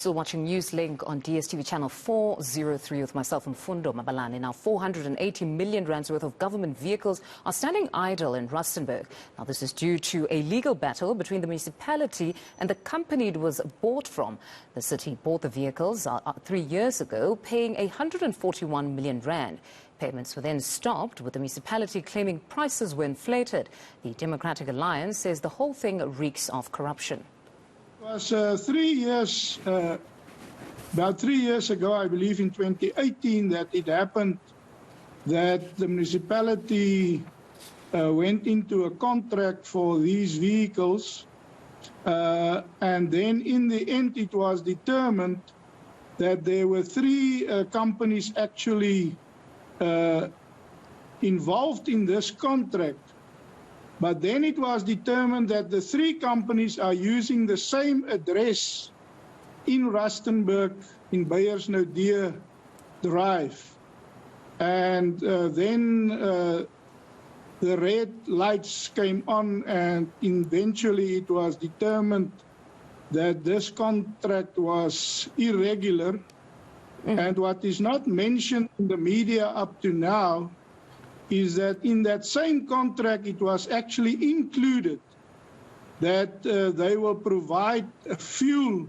Still watching Newslink on DSTV channel 403 with myself and Fundo Mabalane. Now, 480 million rands worth of government vehicles are standing idle in Rustenburg. Now, this is due to a legal battle between the municipality and the company it was bought from. The city bought the vehicles 3 years ago, paying 141 million rand. Payments were then stopped, with the municipality claiming prices were inflated. The Democratic Alliance says the whole thing reeks of corruption. It was 3 years, about 3 years ago, I believe in 2018, that it happened that the municipality went into a contract for these vehicles. And then in the end, it was determined that there were three companies actually involved in this contract. But then it was determined that the three companies are using the same address in Rustenburg, in Beyersnodea Drive. And then the red lights came on, and eventually it was determined that this contract was irregular. And what is not mentioned in the media up to now is that in that same contract, it was actually included that they will provide fuel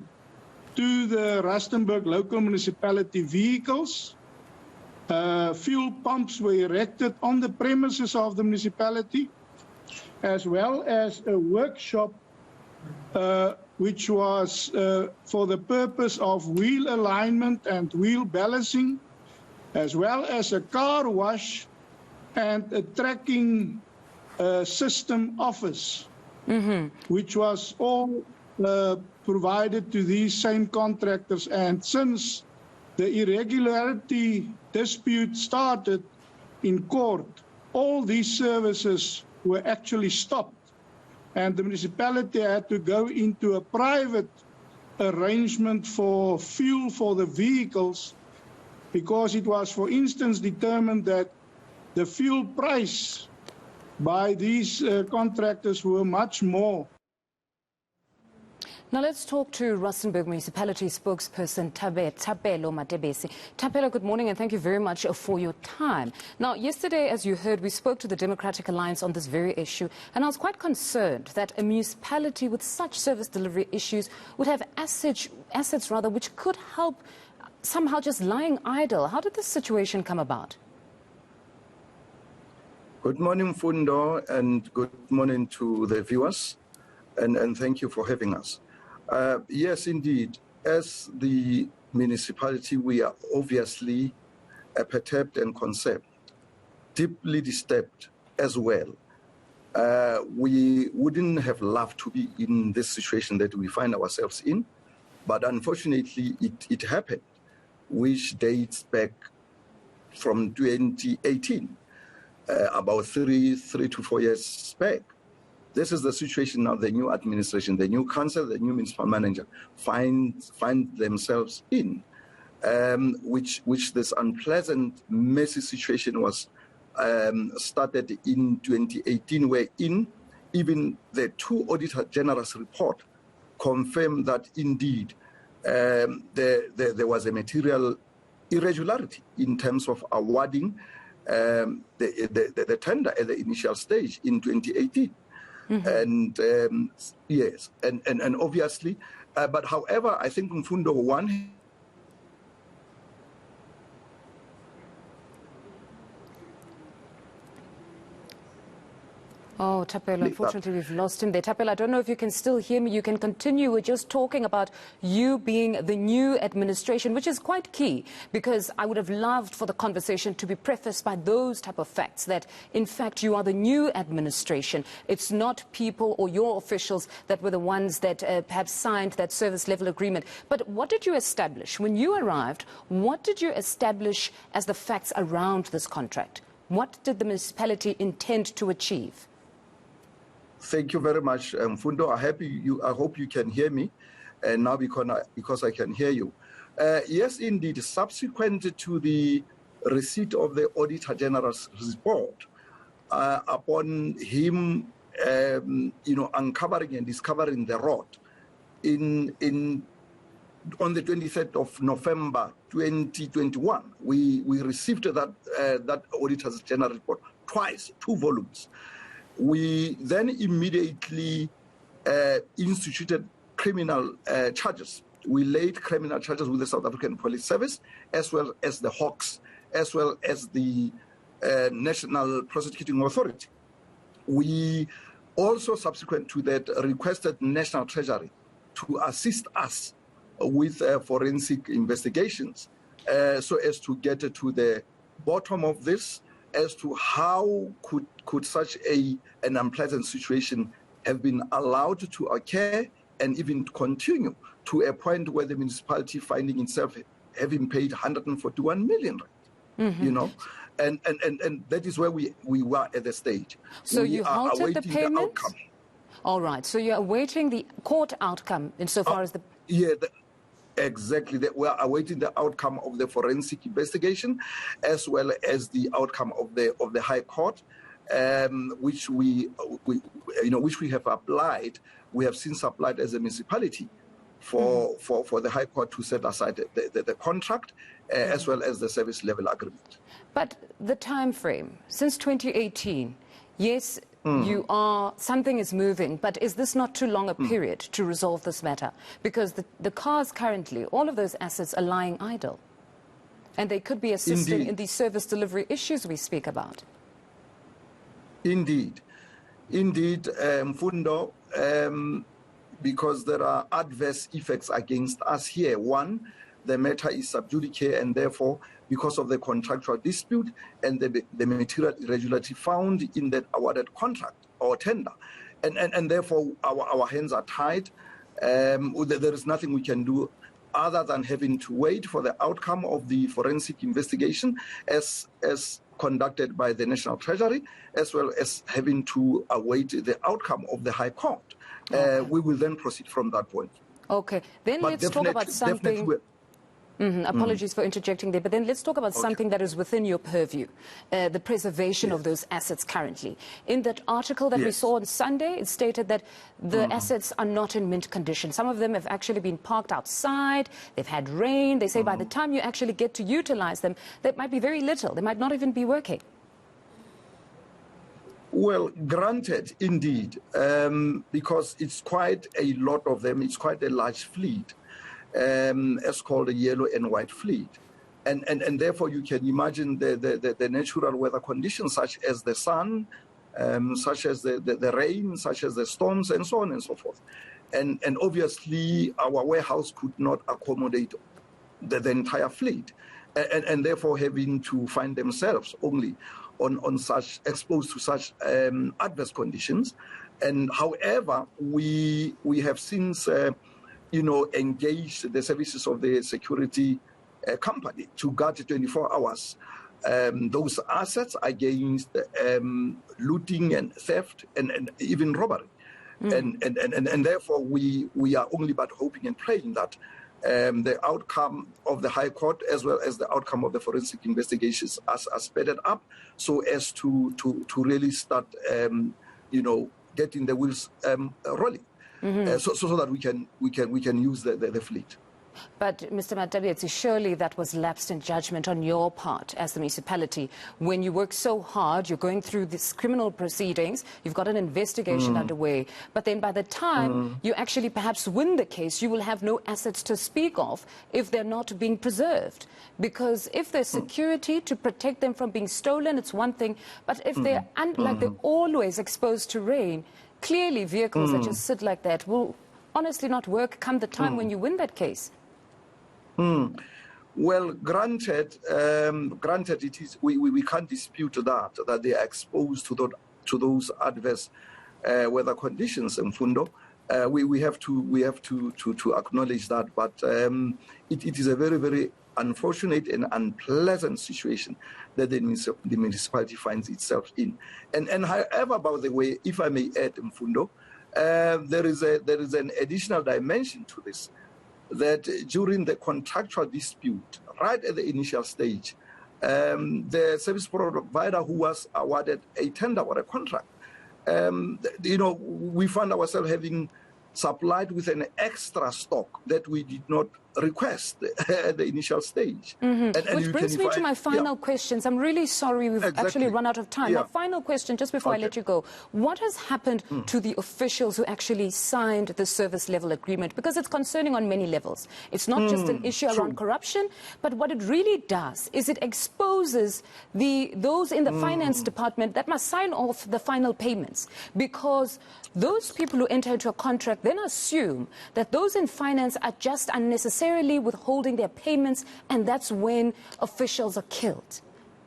to the Rustenburg local municipality vehicles. Fuel pumps were erected on the premises of the municipality, as well as a workshop which was for the purpose of wheel alignment and wheel balancing, as well as a car wash and a tracking system office, which was all provided to these same contractors. And since the irregularity dispute started in court, all these services were actually stopped, and the municipality had to go into a private arrangement for fuel for the vehicles, because it was, for instance, determined that the fuel price by these contractors were much more. Now let's talk to Rustenburg Municipality spokesperson Thapelo Matebesi. Thapelo, good morning and thank you very much for your time. Now, yesterday, as you heard, we spoke to the Democratic Alliance on this very issue, and I was quite concerned that a municipality with such service delivery issues would have assets which could help somehow just lying idle. How did this situation come about? Good morning, Fundo, and good morning to the viewers, and thank you for having us. Yes, indeed, as the municipality, we are obviously perturbed and concerned, deeply disturbed as well. We wouldn't have loved to be in this situation that we find ourselves in, but unfortunately it happened, which dates back from 2018. About three to 4 years back. This is the situation now the new administration, the new council, the new municipal manager find themselves in, which this unpleasant, messy situation was started in 2018, wherein even the two Auditor General's report confirmed that indeed there was a material irregularity in terms of awarding the tender at the initial stage in 2018. And yes, and obviously, but however, I think in Fundo one. Oh, Thapelo, unfortunately we've lost him there. Thapelo, I don't know if you can still hear me. You can continue. We're just talking about you being the new administration, which is quite key, because I would have loved for the conversation to be prefaced by those type of facts, that in fact you are the new administration. It's not people or your officials that were the ones that perhaps signed that service level agreement. But what did you establish? When you arrived, what did you establish as the facts around this contract? What did the municipality intend to achieve? Thank you very much, Fundo. I hope you can hear me now because I can hear you. Yes, indeed. Subsequent to the receipt of the Auditor General's report, upon him, uncovering and discovering the rot in on the 23rd of November 2021, we received that Auditor's General report twice, 2 volumes. We then immediately instituted criminal charges. We laid criminal charges with the South African Police Service, as well as the Hawks, as well as the National Prosecuting Authority. We also, subsequent to that, requested National Treasury to assist us with forensic investigations so as to get to the bottom of this, as to how could such an unpleasant situation have been allowed to occur and even continue to a point where the municipality finding itself having paid 141 million, you know, and that is where we were at the stage. So you halted the payment? All right. So you're awaiting the court outcome insofar as the... Yeah, exactly. We are awaiting the outcome of the forensic investigation, as well as the outcome of the High Court, which we have applied. We have since applied as a municipality for the High Court to set aside the contract, as well as the service level agreement. But the time frame, since 2018, yes, something is moving, but is this not too long a period to resolve this matter? Because the cars currently, all of those assets are lying idle. And they could be assisting in these service delivery issues we speak about. Indeed. Mfundo, because there are adverse effects against us here. One, the matter is sub judice, and therefore, because of the contractual dispute and the material irregularity found in that awarded contract or tender, and therefore our hands are tied. There is nothing we can do other than having to wait for the outcome of the forensic investigation as conducted by the National Treasury, as well as having to await the outcome of the High Court. We will then proceed from that point. Okay, then let's talk about something... Apologies for interjecting there, but then let's talk about something that is within your purview, the preservation of those assets currently. In that article that we saw on Sunday, it stated that the assets are not in mint condition. Some of them have actually been parked outside, they've had rain. They say by the time you actually get to utilize them, there might be very little. They might not even be working. Well, granted, indeed, because it's quite a lot of them, it's quite a large fleet. As called a yellow and white fleet. And therefore you can imagine the natural weather conditions, such as the sun, such as the rain, such as the storms, and so on and so forth. And obviously our warehouse could not accommodate the entire fleet, and therefore having to find themselves only on such, exposed to such adverse conditions. And however, we have since engage the services of the security company to guard 24 hours those assets against looting and theft and even robbery. And therefore we are only but hoping and praying that the outcome of the High Court, as well as the outcome of the forensic investigations, are speeded up, so as to really start getting the wheels rolling. So that we can use the fleet. But Mr. Matabietsi, surely that was lapsed in judgment on your part as the municipality. When you work so hard, you're going through these criminal proceedings, you've got an investigation underway, but then by the time you actually perhaps win the case, you will have no assets to speak of if they're not being preserved. Because if there's security to protect them from being stolen, it's one thing, but if they're like they're always exposed to rain, clearly vehicles that just sit like that will honestly not work come the time when you win that case. Well, granted it is, we can't dispute that they are exposed to those adverse weather conditions, Mfundo. We have to acknowledge that, but it is a very, very unfortunate and unpleasant situation that the municipality finds itself in. And however, by the way, if I may add, Mfundo, there is an additional dimension to this, that during the contractual dispute, right at the initial stage, the service provider who was awarded a tender or a contract, we found ourselves having supplied with an extra stock that we did not request at the initial stage. And Which brings me to my final questions. I'm really sorry we've actually run out of time. My final question, just before I let you go. What has happened to the officials who actually signed the service level agreement? Because it's concerning on many levels. It's not just an issue around corruption, but what it really does is it exposes those in the finance department that must sign off the final payments, because those people who enter into a contract then assume that those in finance are just unnecessarily withholding their payments, and that's when officials are killed.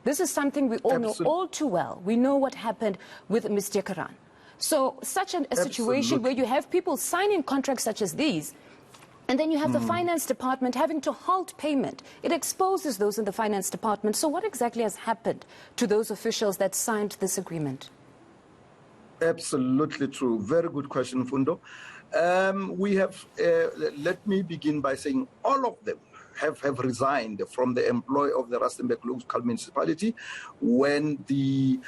This is something we all know all too well. We know what happened with Mr. Karan. So such a situation where you have people signing contracts such as these, and then you have the finance department having to halt payment. It exposes those in the finance department. So what exactly has happened to those officials that signed this agreement? Absolutely true. Very good question, Fundo. We have, let me begin by saying all of them have resigned from the employ of the Rustenburg local municipality when the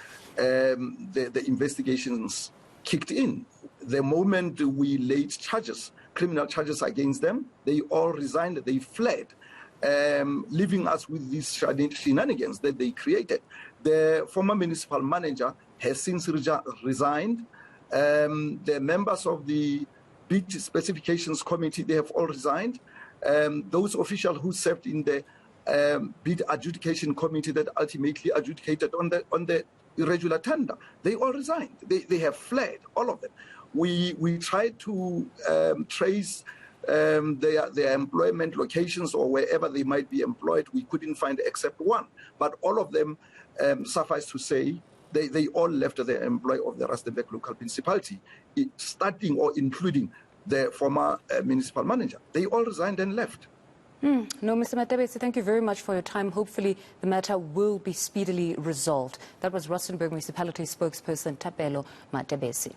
investigations kicked in. The moment we laid charges, criminal charges against them, they all resigned, they fled, leaving us with these shenanigans that they created. The former municipal manager has since resigned. The members of the bid specifications committee, they have all resigned. Those officials who served in the bid adjudication committee that ultimately adjudicated on the irregular tender, they all resigned. They have fled, all of them. We tried to trace their employment locations or wherever they might be employed. We couldn't find except one. But all of them, suffice to say, they all left the employ of the Rustenburg local municipality, starting or including the former municipal manager. They all resigned and left. No, Mr. Matebesi, thank you very much for your time. Hopefully the matter will be speedily resolved. That was Rustenburg Municipality spokesperson Thapelo Matebesi.